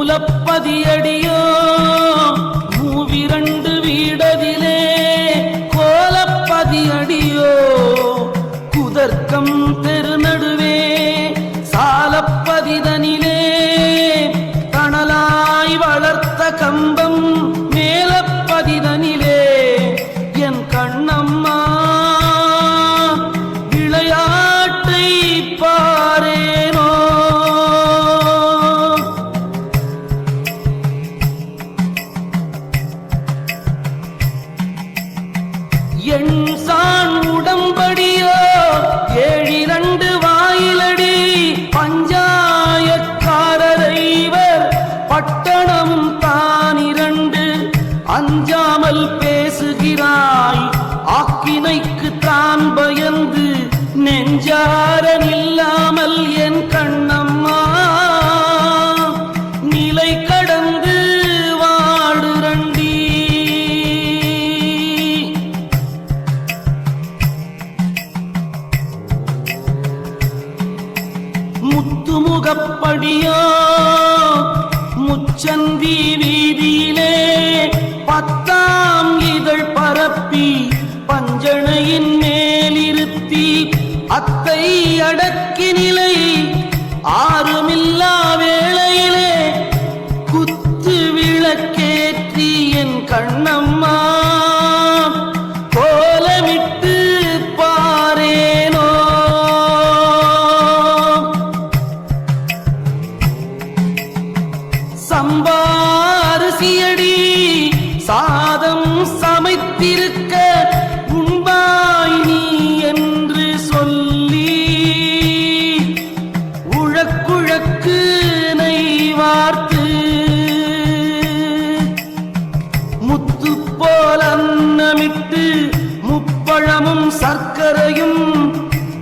மூலப்பதியடியோ மூவிரண்டு வீடதிலே கோலப்பதியடியோ குதர்க்கம் தெருநடுவே சாலப்பதிதனிலே தணலாய் வளர்த்த கம்பம் மேலப்பதிதனிலே என் கண்ணம்மா விளையாட்டை பாரேனோ. எண் சான் உடம்படியோ ஏழிரண்டு வாயிலடி பஞ்சாயக்காரரைவர் பட்டணமும் தானிரண்டு அஞ்சாமல் பேசுகிறாய் ஆக்கினைக்கு தான் பயந்து நெஞ்சார நில்லாமல் என் கண்ணம்மா நிலை கடந்து வாடுரண்டி. முத்துமுகப்படியோ முச்சந்தி வீதியிலே பத்தாம் இதழ் பரப்பி பஞ்சணையின் மேலிருத்தி அத்தை அடக்கி நிலை ஆறுமில்லா வேளையிலே குத்து விளக்கேற்றி என் கண்ணம்மா கோலமிட்டு பாரேனோ. சம்பாரிசியடி சாதம் சமைத்திருக்க உண்பாய் நீ என்று சொல்லி உழக்குழக்கு நெய் வார்த்து முத்து போல் அன்னமிட்டு முப்பழமும் சர்க்கரையும்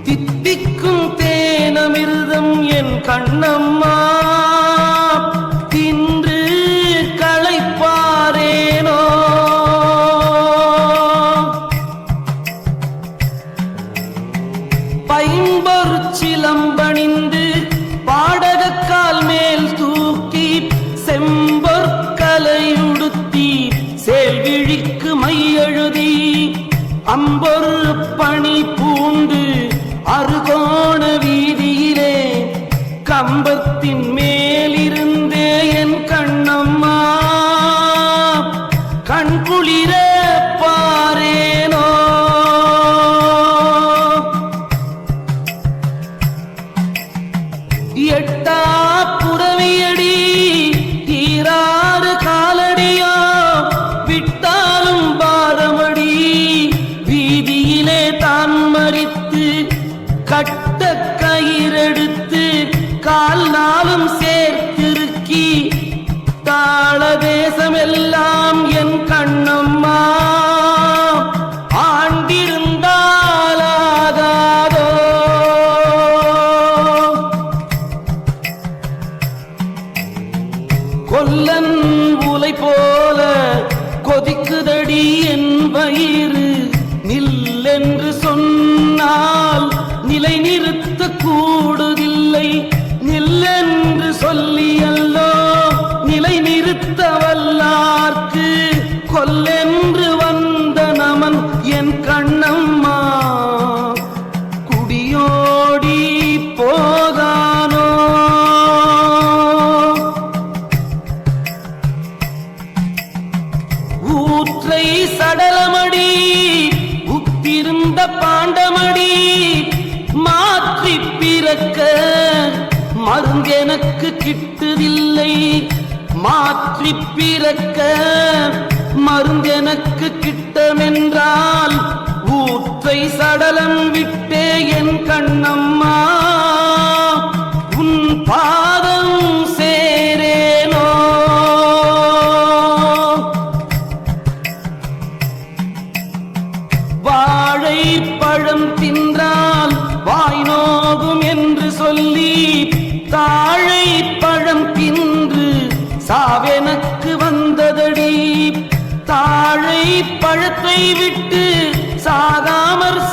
தித்திக்கும் தேனமிர்தம் என் கண்ணம்மா தின்று களைப்பாரேனோ. பைம்பொரு சிலம்பணிந்து பாடகக்கால் மேல் தூக்கி செம்பொற்கலையுடுத்தி சேல்விழிக்கு மையெழுதி அம்பொரு பணி பூண்டு அருகோண வீதியிலே கம்பத்தின் மேலிருந்தே என் கண்ணம்மா கண்குளிர பாரேனோ. எட்டா புறவியடி ஈராறு காலடியோ விட்டாலும் பாரமடி வீதியிலே தான் மறித்து கட்ட கயிறெடுத்து கால் நாளும் சேர்த்திருக்கி தாள தேசமெல்லாம் என் கண்ணம்மா ஆண்டிருந்தாலாகாதோ. கொல்லன் உலை போல கொதிக்குதடி என் வயிறு நில்லென்று சொன்னால் நிலை நிறுத்த கூடுதில்லை நில்லென்று சொல்லியல்லோ நிலை நிறுத்த வல்லார்க்கு கொல்லென்று வந்த நமன் என் கண்ணம்மா குடியோடி போகானோ. ஊற்றை சடலமடி உத்திருந்த பாண்டமடி மாற்றி பிறக்க மருந்தெனக்கு கிட்டுதில்லை மாற்றி பிறக்க மருந்தெனக்கு கிட்டமென்றால் ஊற்றை சடலம் விட்டே என் கண்ணம்மா உன் பாதம் சேரேனோ. வாழை பழம் தின்றால் வாய் நோகும் என்று சொல்லி தாழை பழம் தின்று சாவெனக்கு வந்ததடி தாழை பழத்தை விட்டு சாகாமற்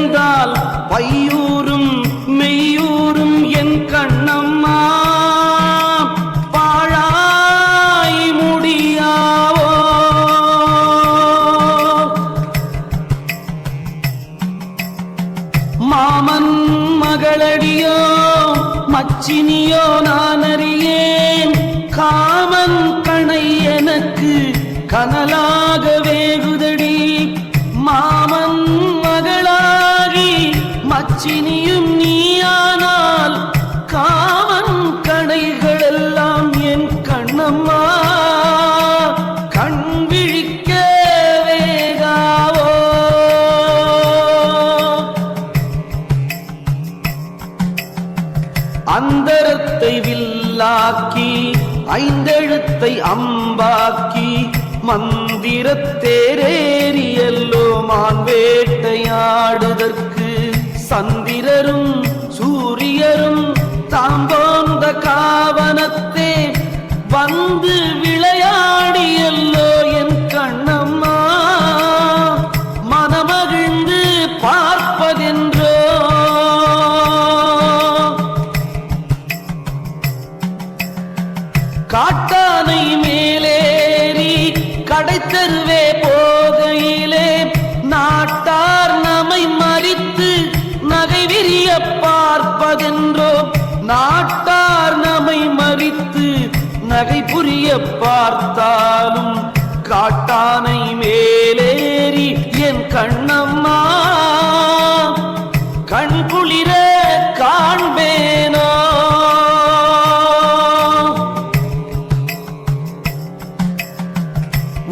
என்றால் பையூரும் மெய்யூரும் என் கண்ணம்மா பாழாய் முடியாவோ. மாமன் மகளடியோ மச்சினியோ நான் அறியேன், காமன் கணை எனக்கு கனலாக வேகுதடி. மாமன் மகளாகி மச்சினியும் நீயானால் காமன் கணைகள் எல்லாம் என் கண்ணம்மா கண் விழிக்க வேகாவோ. அந்தரத்தை வில்லாக்கி ஐந்தெழுத்தை அம்பாக்கி மந்திரத்தேரேறியல்லோ மான் வேட்டையாடுதற்கு சந்திரரும் சூரியரும் தாம்போந்த காவனத்தே வந்து விளையாடியல்லோ என் கண்ணம்மா மனமகிழ்ந்து பார்ப்பதென்றோ. காட்டானை மேலேறி கடைத்தருவே போகையிலே நாட்டார் நம்மை மறித்து நகை விரிய பார்ப்பதென்றோ. நாட்டார் நம்மை மறித்து நகை புரிய பார்த்தாலும் காட்டானை மேலேறி என் கண்ணம்மா கண் குளிர காண்பேனோ.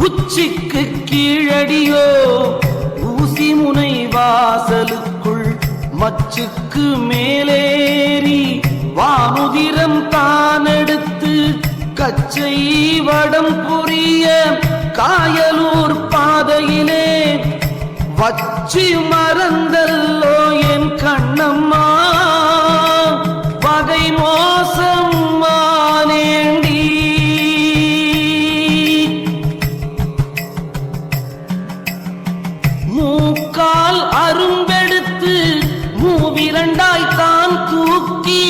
உச்சிக்கு கீழடியோ ஊசி முனை வாசலுக்குள் மச்சுக்கு மேலேறி வானுதிரம் தான் எடுத்து கச்சை வடம் புரிய காயலூர் பாதையிலே வச்சி மறந்தல்லோ என் கண்ணம்மா வகை மோசம் மானேண்டி. மூக்கால் அரும்பெடுத்து மூவிரண்டாய் தான் தூக்கி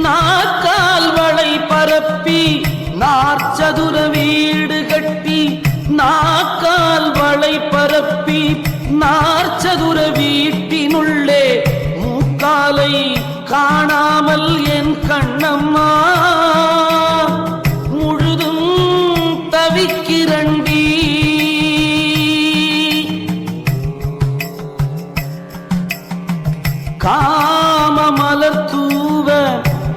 நாக்கால் வளை பரப்பி நாற்சதுர வீடு கட்டி நாக்கால் வளை பரப்பி நாற்சதுர வீட்டினுள்ளே மூக்காலை காணாமல் என் கண்ணம்மா முழுதும் தவிக்கிறண்டி. காம மலர் தூவ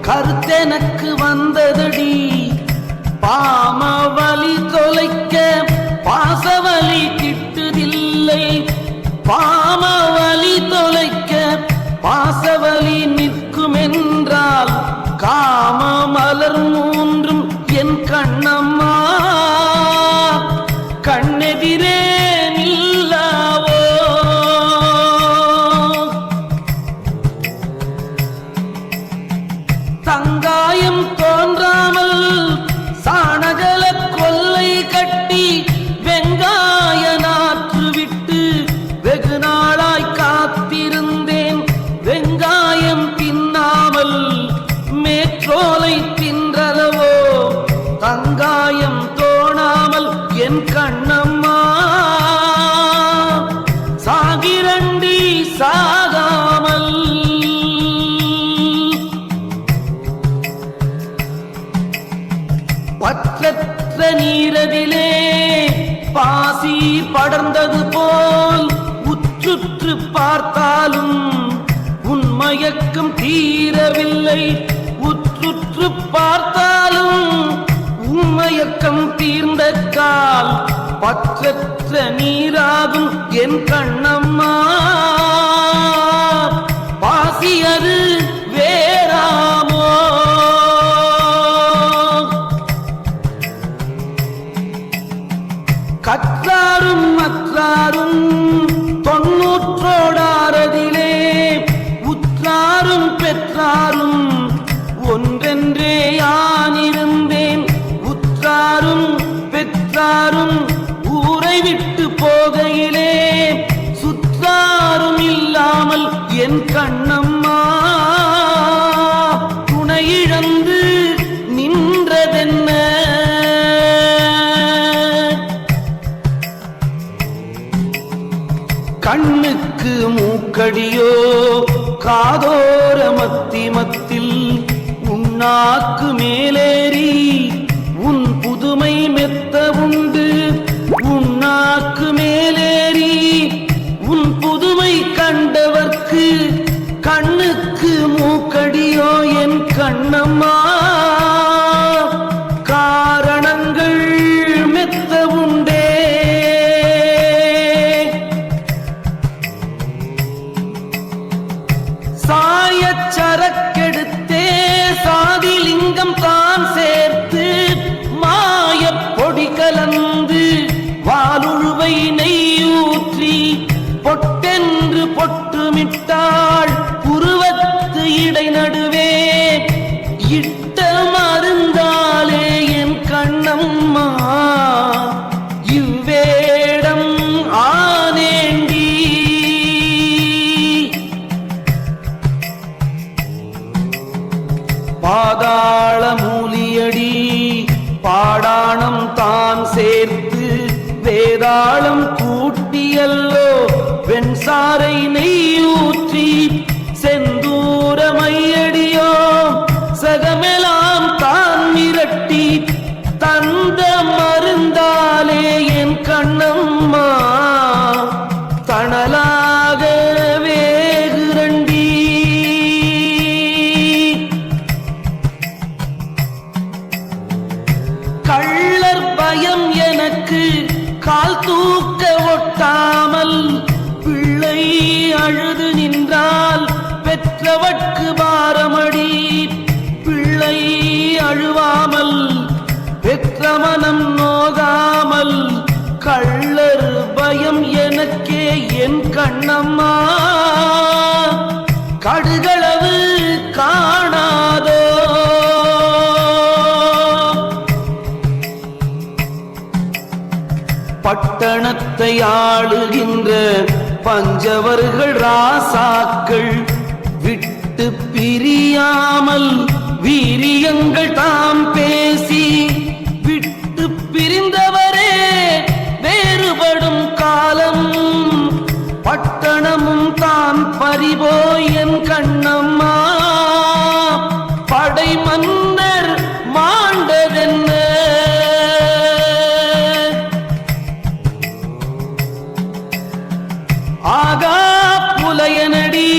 கருத்தெனக்கு வந்ததடி, பாமவலி தொலைக்க பாசவலி கிட்டுதில்லை. பாமவலி தொலைக்க பாசவலி நிற்குமென்றால் காம மலர் மூன்றும் என் கண்ணம்மா கண்ணெதிரே நில்லாவோ. தங்காயம் தோன்றாமல் சாணகல கொல்லை கட்டி வெங்காய நாற்று விட்டு வெகு நாளாய் காத்திருந்தேன். வெங்காயம் தின்னாமல் மேற்றோலை தின்றளவோ தங்காயம் தோணாமல் என் கண்ணம்மா சாகிரண்டி சாகாமல். பற்றற்ற நீரதிலே பாசி படர்ந்தது போல் உற்றுற்று பார்த்தாலும் உன்மயக்கம் தீரவில்லை. உற்றுற்று பார்த்தாலும் உன்மயக்கம் தீர்ந்த கால் பற்றற்ற நீராகும் என் கண்ணம்மா பாசி அது வேறாமோ. கற்றாரும் மற்றாரும் தொன்னூற்றோடாரதிலே உற்றாரும் பெற்றாரும் ஒன்றென்றே யானிருந்தேன். உற்றாரும் பெற்றாரும் ஊரை விட்டு போகையிலே சுற்றாரும் இல்லை என் கண்ணம்மா துணையிழந்து நின்றதென்ன கண்ணுக்கு மூக்கடியோ காதோர மத்திமத்தில் உன்னாக்கு மேலேறி உன் புதுமை மெத்த உண்டு உன்னாக்கு மேலேறி உன் புதுமை கண்டவர்க்கு கண்ணுக்கு மூக்கடியோ என் கண்ணம்மா காரணங்கள் மெத்த உண்டே சாயச்சரக்கெடுத்தே சாதிலிங்கம் தான் சேர்த்து மாயப் பொடி கலந்து வாலுழுவை நெய்யூற்றி பொட்டென்று பொட்டுமிட்டாள் புருவத்து இடை நடுவே இட்ட மருந்தாலே என் கண்ணம்மா இவ்வேடம் ஆனேண்டி பாதாள மூலியடி பாடாணம் தான் சேர்த்து வேதாளம் கூட்டியல்லோ வெண்சாரை நெய்யூற்றி செந்தூர மையடியோ சகமெலாம் தான் மிரட்டி தந்த மருந்தாலே என் கண்ணம்மா தணலாக வேகுரண்டி கள்ளர் பயம் எனக்கு கால் தூக்க ஒட்டாமல் பிள்ளை அழுது நின்றால் பெற்றவட்கு பாரமடி பிள்ளை அழுவாமல் பெற்ற மனம் நோகாமல் கள்ளர் பயம் எனக்கே என் கண்ணம்மா கடுகளவு காணாதோ பட்டணத்தை ஆளுகின்ற பஞ்சவர்கள் ராசாக்கள் விட்டு பிரியாமல் வீரியங்கள் தாம் பேசி விட்டு பிரிந்தவரே வேறுபடும் காலம் பட்டணமும் தான் பறிபோய் என் கண்ணம்மா படை மன்னர் மாண்டதென்ன ஆகா புலையனடி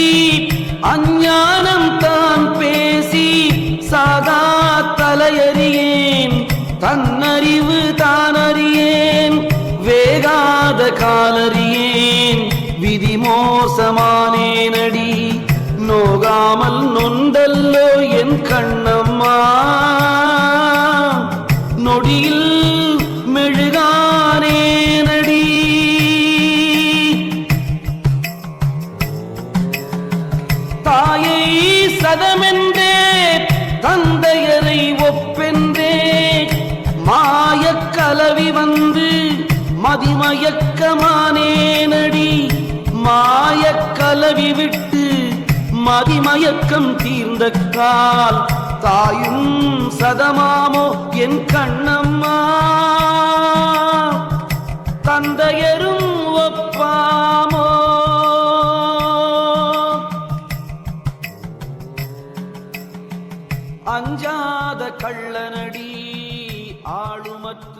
அஞ்ஞானம் தான் பேசி சாதா தலையறியேன் தன்னறிவு தான் அறியேன் வேகாத காலறியேன் விதி மோசமானேனடி நோகாமல் நொந்தல்லோ என் கண்ணம்மா நொடியில் மெழுகானேனடி தாயை சதமென்றே தந்தையரை ஒப்பென்றே மாயக்கலவி வந்து மதிமயக்கமானேனடி மாயக்கலவி விட்டு மதிமயக்கம் தீர்ந்த கால் தாயும் சதமாமோ என் கண்ணம்மா தந்தையரும் ஒப்பாமோ அஞ்சாத கள்ளனடி ஆளுமற்ற